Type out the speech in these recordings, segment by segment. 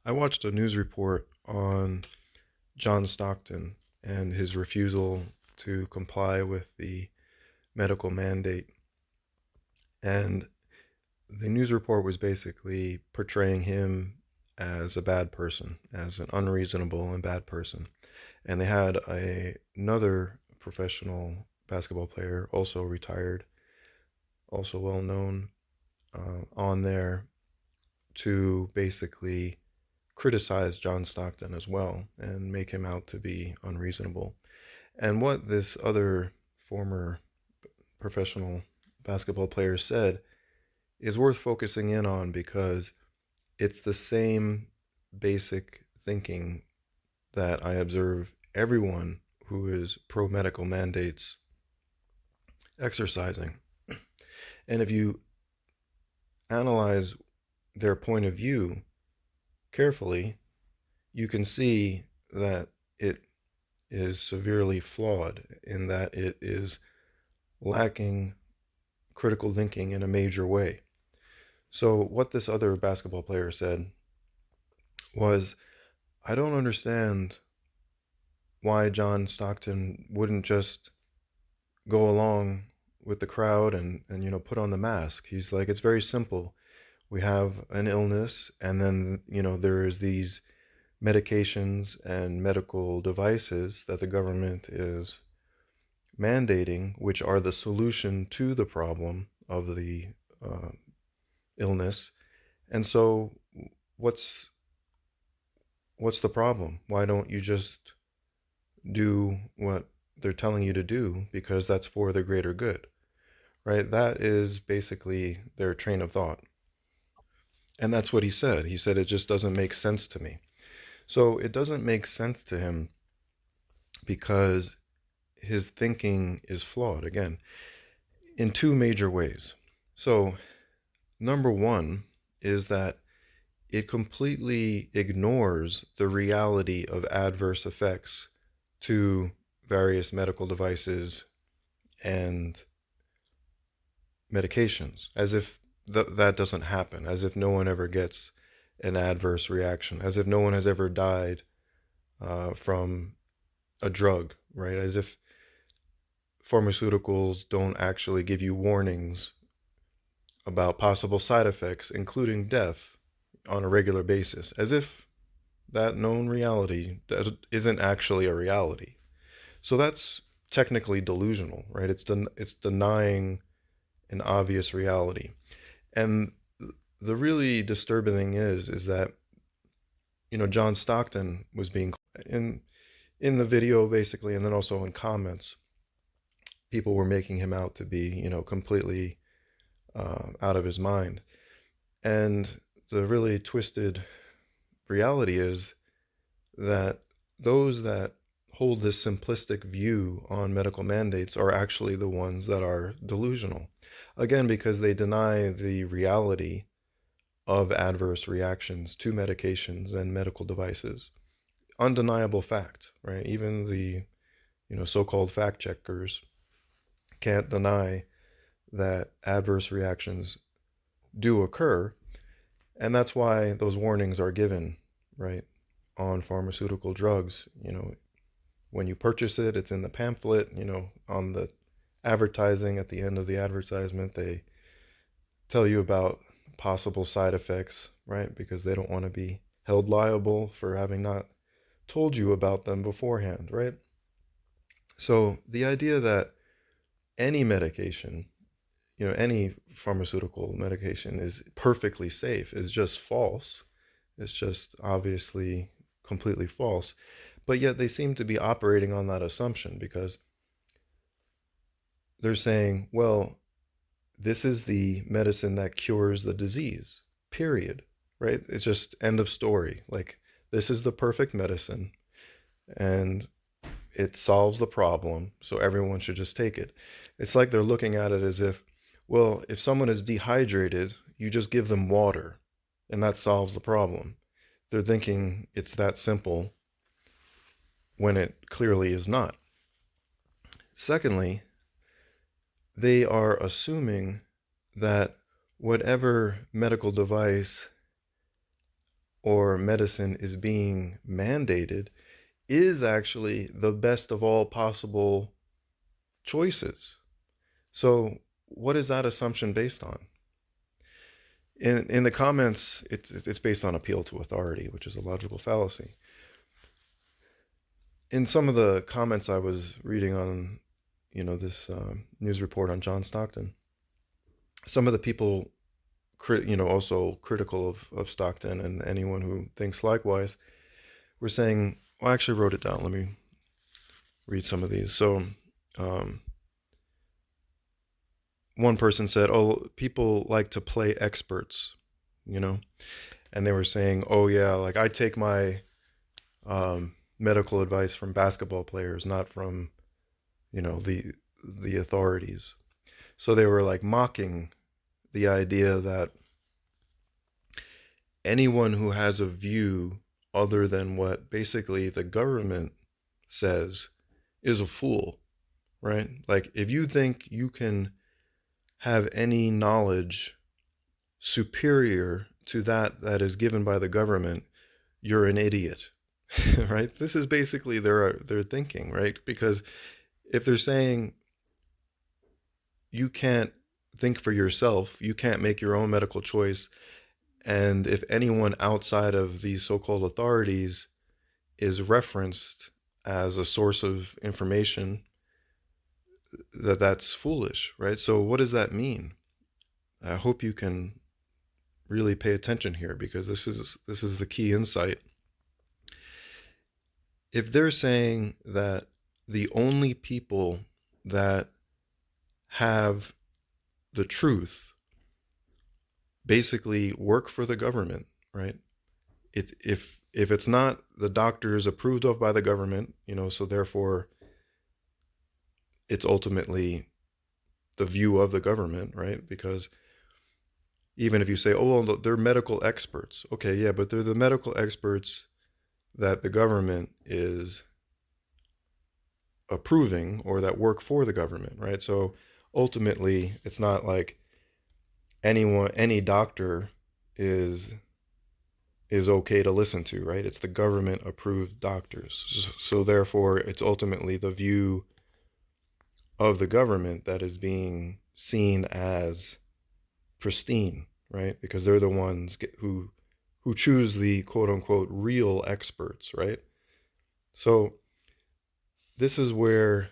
I watched a news report on John Stockton and his refusal to comply with the medical mandate. And the news report was basically portraying him as a bad person, as an unreasonable and bad person. And they had another professional basketball player, also retired, also well known, on there to basically criticize John Stockton as well and make him out to be unreasonable. And what this other former professional basketball player said is worth focusing in on because it's the same basic thinking that I observe everyone who is pro medical mandates exercising. And if you analyze their point of view carefully, you can see that it is severely flawed in that it is lacking critical thinking in a major way. So, what this other basketball player said was, I don't understand why John Stockton wouldn't just go along with the crowd and put on the mask. He's like, it's very simple. We have an illness, and then, there is these medications and medical devices that the government is mandating, which are the solution to the problem of the uh, illness. And so, what's what's the problem? Why don't you just do what they're telling you to do because that's for the greater good, right? That is basically their train of thought. And that's what he said. He said, it just doesn't make sense to me. So it doesn't make sense to him because his thinking is flawed, again, in two major ways. So, number one is that it completely ignores the reality of adverse effects to various medical devices and medications, as if that doesn't happen, as if no one ever gets an adverse reaction, as if no one has ever died from a drug, right? As if pharmaceuticals don't actually give you warnings about possible side effects, including death, on a regular basis, as if that known reality isn't actually a reality. So that's technically delusional, right? It's denying an obvious reality. And the really disturbing thing is that John Stockton was being in the video basically, and then also in comments, people were making him out to be completely out of his mind. And the really twisted reality is that those that hold this simplistic view on medical mandates are actually the ones that are delusional. Again, because they deny the reality of adverse reactions to medications and medical devices. Undeniable fact, right? Even the so-called fact checkers can't deny that adverse reactions do occur, and that's why those warnings are given, right, on pharmaceutical drugs. When you purchase it, it's in the pamphlet, on the advertising at the end of the advertisement, they tell you about possible side effects, right? Because they don't want to be held liable for having not told you about them beforehand, right? So the idea that any medication, any pharmaceutical medication is perfectly safe is just false. It's just obviously completely false. But yet they seem to be operating on that assumption because they're saying, well, this is the medicine that cures the disease, period, right? It's just end of story. Like, this is the perfect medicine and it solves the problem, so everyone should just take it. It's like they're looking at it as if, well, if someone is dehydrated, you just give them water and that solves the problem. They're thinking it's that simple when it clearly is not. Secondly, they are assuming that whatever medical device or medicine is being mandated is actually the best of all possible choices. So, what is that assumption based on? In the comments, it's based on appeal to authority, which is a logical fallacy. In some of the comments I was reading on, this news report on John Stockton, some of the people, also critical of Stockton and anyone who thinks likewise, were saying, well, I actually wrote it down. Let me read some of these. So, one person said, oh, people like to play experts, and they were saying, oh, yeah, like I take my medical advice from basketball players, not from, the authorities. So they were like mocking the idea that anyone who has a view other than what basically the government says is a fool, right? Like if you think you can have any knowledge superior to that is given by the government, you're an idiot. Right? This is basically their thinking, right? Because if they're saying you can't think for yourself, you can't make your own medical choice, and if anyone outside of these so-called authorities is referenced as a source of information, that's foolish, right? So what does that mean? I hope you can really pay attention here, because this is the key insight. If they're saying that the only people that have the truth basically work for the government, right? If it's not the doctors approved of by the government, so therefore it's ultimately the view of the government, right? Because even if you say, oh, well, they're medical experts. Okay, yeah, but they're the medical experts that the government is approving or that work for the government, right? So ultimately, it's not like any doctor is okay to listen to, right? It's the government approved doctors. So therefore, it's ultimately the view of the government that is being seen as pristine, right? Because they're the ones who choose the quote unquote real experts, right? So this is where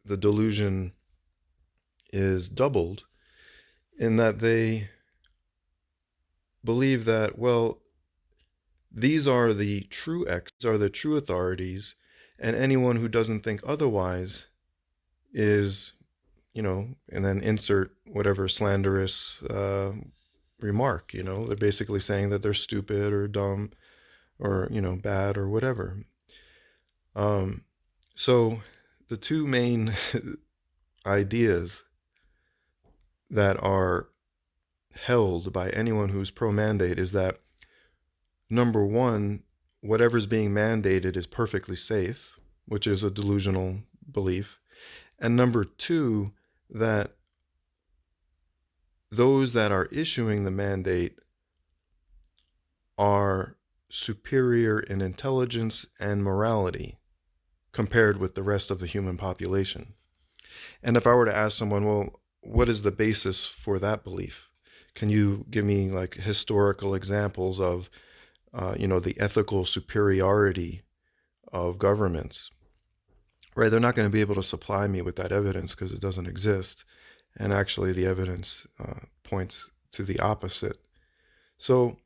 the delusion is doubled, in that they believe that, well, these are the true authorities, and anyone who doesn't think otherwise is, and then insert whatever slanderous remark. They're basically saying that they're stupid or dumb or, bad or whatever. So the two main ideas that are held by anyone who's pro-mandate is that, number one, whatever's being mandated is perfectly safe, which is a delusional belief. And number two, that those that are issuing the mandate are superior in intelligence and morality compared with the rest of the human population. And if I were to ask someone, well, what is the basis for that belief? Can you give me like historical examples of, the ethical superiority of governments? Right? They're not going to be able to supply me with that evidence because it doesn't exist. And actually, the evidence points to the opposite. So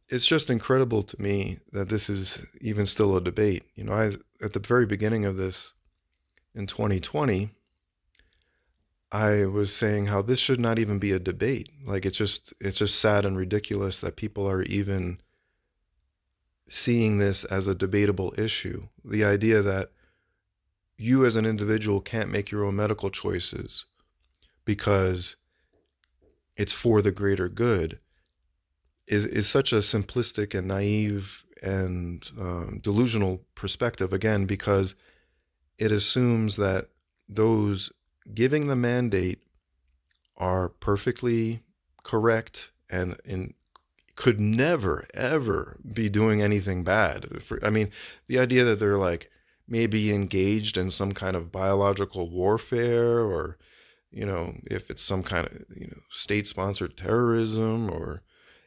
it's just incredible to me that this is even still a debate. At the very beginning of this in 2020, I was saying how this should not even be a debate. Like it's just sad and ridiculous that people are even seeing this as a debatable issue. The idea that you as an individual can't make your own medical choices because it's for the greater good is such a simplistic and naive and delusional perspective, again, because it assumes that those giving the mandate are perfectly correct and could never, ever be doing anything bad. I mean, the idea that they're like maybe engaged in some kind of biological warfare, or, if it's some kind of, state-sponsored terrorism or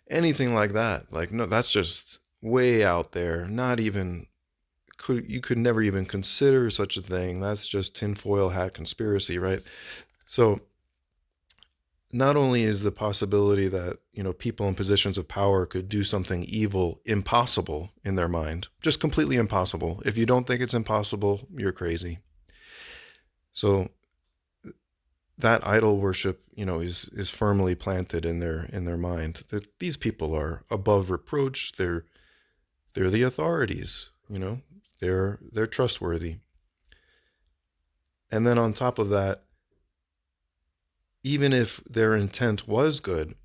anything like that. Like, no, that's just way out there. Not even, you could never even consider such a thing. That's just tinfoil hat conspiracy, right? So not only is the possibility that, people in positions of power could do something evil impossible in their mind, just completely impossible. If you don't think it's impossible, you're crazy. So that idol worship, is firmly planted in their mind, that these people are above reproach. They're the authorities, they're trustworthy. And then on top of that, even if their intent was good,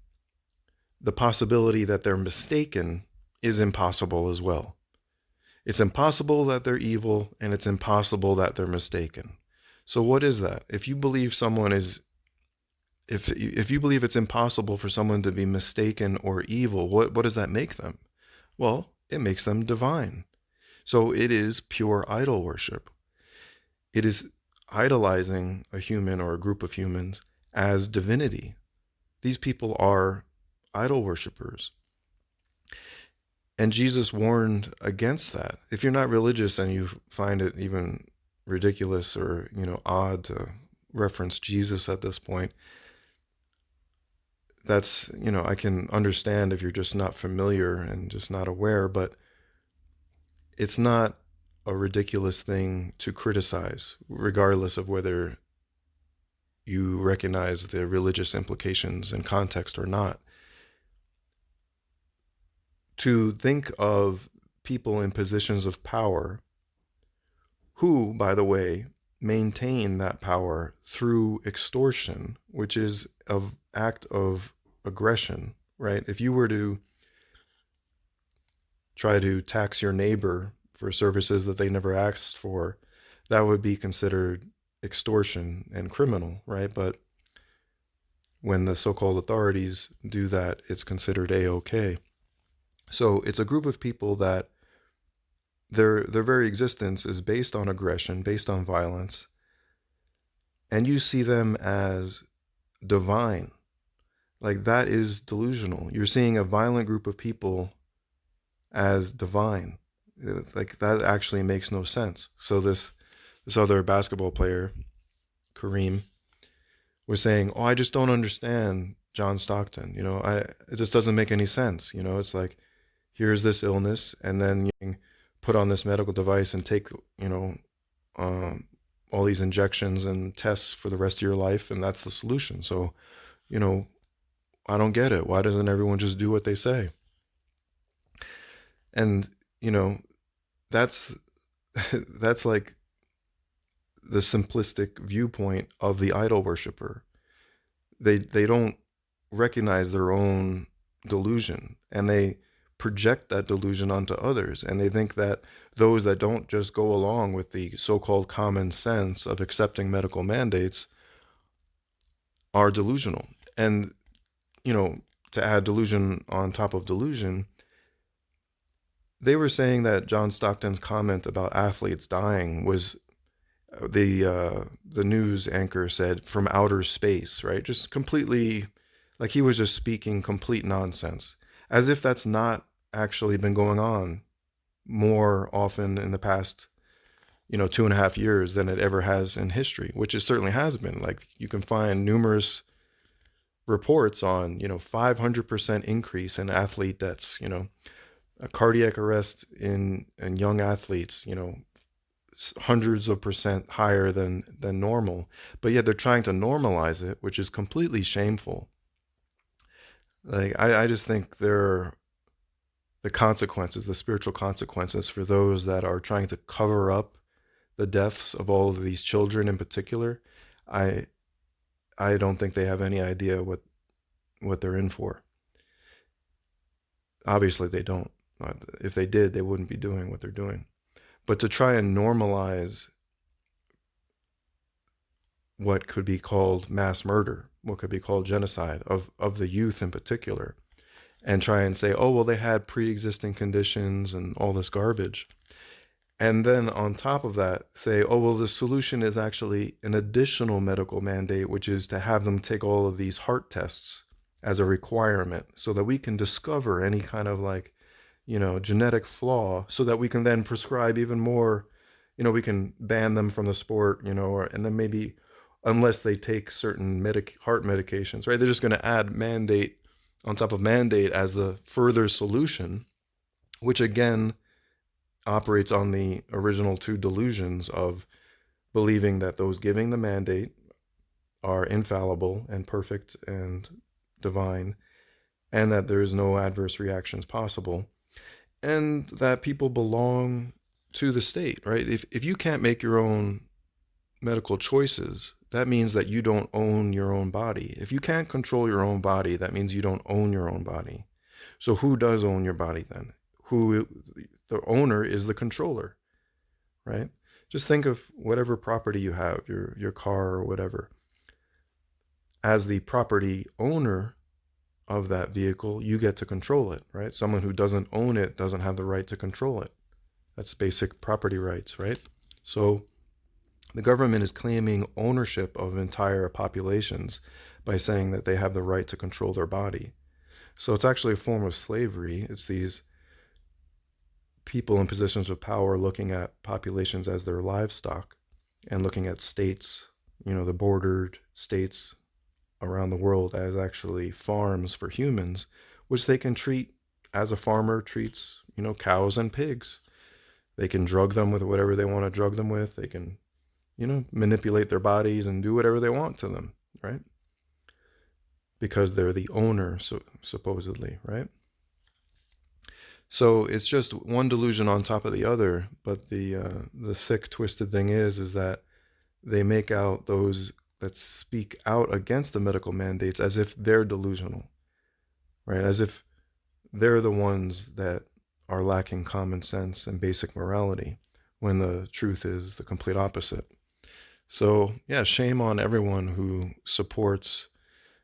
the possibility that they're mistaken is impossible as well. It's impossible that they're evil, and it's impossible that they're mistaken. So what is that? If you believe if you believe it's impossible for someone to be mistaken or evil, what does that make them? Well, it makes them divine. So it is pure idol worship. It is idolizing a human or a group of humans as divinity. These people are idol worshippers. And Jesus warned against that. If you're not religious and you find it even ridiculous or, odd to reference Jesus at this point, that's, I can understand if you're just not familiar and just not aware, but it's not a ridiculous thing to criticize, regardless of whether you recognize the religious implications and context or not. To think of people in positions of power who, by the way, maintain that power through extortion, which is an act of aggression, right? If you were to try to tax your neighbor for services that they never asked for, that would be considered extortion and criminal, right? But when the so-called authorities do that, it's considered A-OK. So it's a group of people that their very existence is based on aggression, based on violence, and you see them as divine. Like, that is delusional. You're seeing a violent group of people as divine. Like, that actually makes no sense. So this other basketball player, Kareem, was saying, "Oh, I just don't understand John Stockton. It just doesn't make any sense. It's like, here's this illness, and then you put on this medical device and take, all these injections and tests for the rest of your life, and that's the solution. So, I don't get it. Why doesn't everyone just do what they say?" And, that's that's like the simplistic viewpoint of the idol worshiper. They don't recognize their own delusion, and they project that delusion onto others, and they think that those that don't just go along with the so-called common sense of accepting medical mandates are delusional. And, to add delusion on top of delusion, they were saying that John Stockton's comment about athletes dying was, the news anchor said, from outer space, right? Just completely, like, he was just speaking complete nonsense, as if that's not actually been going on more often in the past, 2.5 years than it ever has in history, which it certainly has been. Like, you can find numerous reports on, 500% increase in athlete deaths, a cardiac arrest in young athletes, hundreds of percent higher than normal. But yet they're trying to normalize it, which is completely shameful. Like, I just think there are the consequences, the spiritual consequences for those that are trying to cover up the deaths of all of these children in particular. I don't think they have any idea what they're in for. Obviously they don't. If they did, they wouldn't be doing what they're doing. But to try and normalize what could be called mass murder, what could be called genocide of the youth in particular, and try and say, oh, well, they had pre-existing conditions and all this garbage. And then on top of that, say, oh, well, the solution is actually an additional medical mandate, which is to have them take all of these heart tests as a requirement so that we can discover any kind of like, genetic flaw so that we can then prescribe even more, we can ban them from the sport, and then maybe unless they take certain heart medications, right? They're just going to add mandate on top of mandate as the further solution, which again operates on the original two delusions of believing that those giving the mandate are infallible and perfect and divine, and that there's no adverse reactions possible, and that people belong to the state, right? If you can't make your own medical choices, that means that you don't own your own body. If you can't control your own body, that means you don't own your own body. So who does own your body then? The owner is the controller, right? Just think of whatever property you have, your car or whatever. As the property owner of that vehicle, you get to control it, right? Someone who doesn't own it doesn't have the right to control it. That's basic property rights, right? So the government is claiming ownership of entire populations by saying that they have the right to control their body. So it's actually a form of slavery. It's these people in positions of power looking at populations as their livestock and looking at states, the bordered states around the world as actually farms for humans, which they can treat as a farmer treats, cows and pigs. They can drug them with whatever they want to drug them with. They can manipulate their bodies and do whatever they want to them, right? Because they're the owner, supposedly, right? So it's just one delusion on top of the other, but the sick, twisted thing is that they make out those that speak out against the medical mandates as if they're delusional, right? As if they're the ones that are lacking common sense and basic morality, when the truth is the complete opposite. So yeah, shame on everyone who supports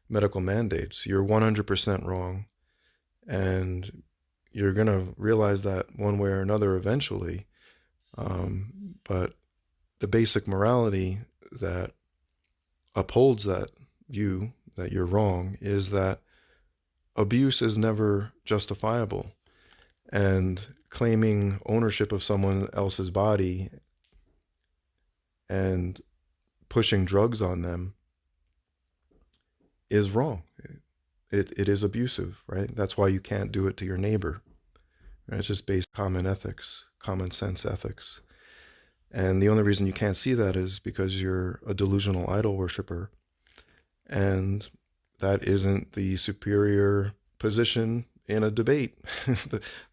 medical mandates. You're 100% wrong, and you're going to realize that one way or another eventually. But the basic morality that upholds that view that you're wrong is that abuse is never justifiable, and claiming ownership of someone else's body and pushing drugs on them is wrong. It is abusive, right? That's why you can't do it to your neighbor. Right? It's just based common ethics, common sense ethics. And the only reason you can't see that is because you're a delusional idol worshiper. And that isn't the superior position in a debate.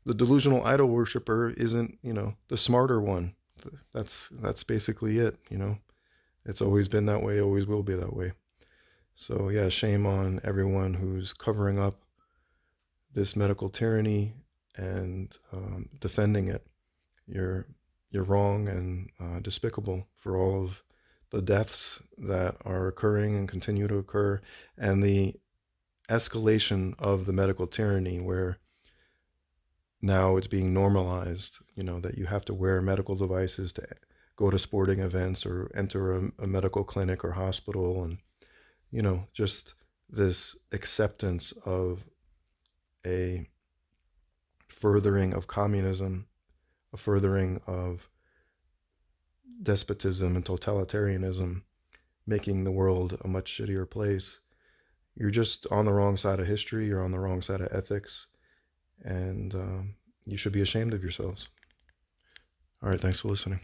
The delusional idol worshiper isn't, the smarter one. That's basically it, It's always been that way, always will be that way. So yeah, shame on everyone who's covering up this medical tyranny and defending it. You're wrong and despicable for all of the deaths that are occurring and continue to occur, and the escalation of the medical tyranny where now it's being normalized, that you have to wear medical devices to go to sporting events or enter a medical clinic or hospital, and just this acceptance of a furthering of communism, a furthering of despotism and totalitarianism, making the world a much shittier place. You're just on the wrong side of history, you're on the wrong side of ethics, and you should be ashamed of yourselves. All right, thanks for listening.